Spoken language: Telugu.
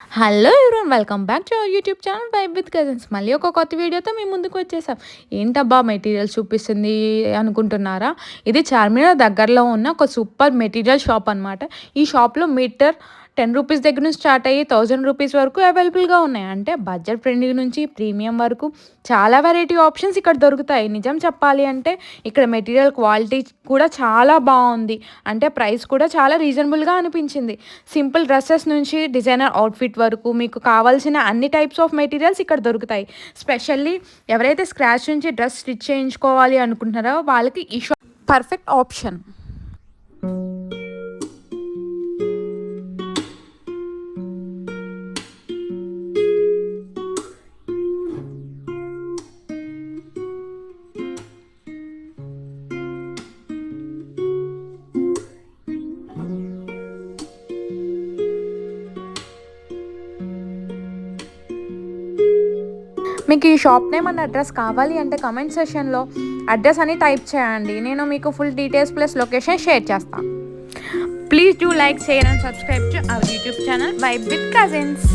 Hello everyone, welcome back to our YouTube channel vibe with cousins. మళ్ళీ ఒక కొత్త వీడియోతో మీ ముందుకు వచ్చేసాం. ఏంటబ్బా మెటీరియల్స్ చూపిస్తుంది అనుకుంటున్నారా? ఇది చార్మినార్ దగ్గరలో ఉన్న ఒక సూపర్ మెటీరియల్ షాప్ అనమాట. ఈ షాప్లో మీటర్ 10 రూపీస్ దగ్గర నుంచి స్టార్ట్ అయ్యి 1000 రూపీస్ వరకు అవైలబుల్గా ఉన్నాయి. అంటే బడ్జెట్ ఫ్రెండ్లీ నుంచి ప్రీమియం వరకు చాలా వెరైటీ ఆప్షన్స్ ఇక్కడ దొరుకుతాయి. నిజం చెప్పాలి అంటే ఇక్కడ మెటీరియల్ క్వాలిటీ కూడా చాలా బాగుంది. అంటే ప్రైస్ కూడా చాలా రీజనబుల్గా అనిపించింది. సింపుల్ డ్రెస్సెస్ నుంచి డిజైనర్ అవుట్ఫిట్ వరకు మీకు కావాల్సిన అన్ని టైప్స్ ఆఫ్ మెటీరియల్స్ ఇక్కడ దొరుకుతాయి. స్పెషల్లీ ఎవరైతే స్క్రాచ్ నుంచి డ్రెస్ స్టిచ్ చేయించుకోవాలి అనుకుంటున్నారో వాళ్ళకి ఈ షాప్ పర్ఫెక్ట్ ఆప్షన్. మీకు ఈ షాప్ నేమ్ అండ్ అడ్రస్ కావాలి అంటే కమెంట్ సెషన్లో అడ్రస్ అని టైప్ చేయండి. నేను మీకు full details plus location share చేస్తాను. Please do like, share and subscribe to our YouTube channel vibe with cousins.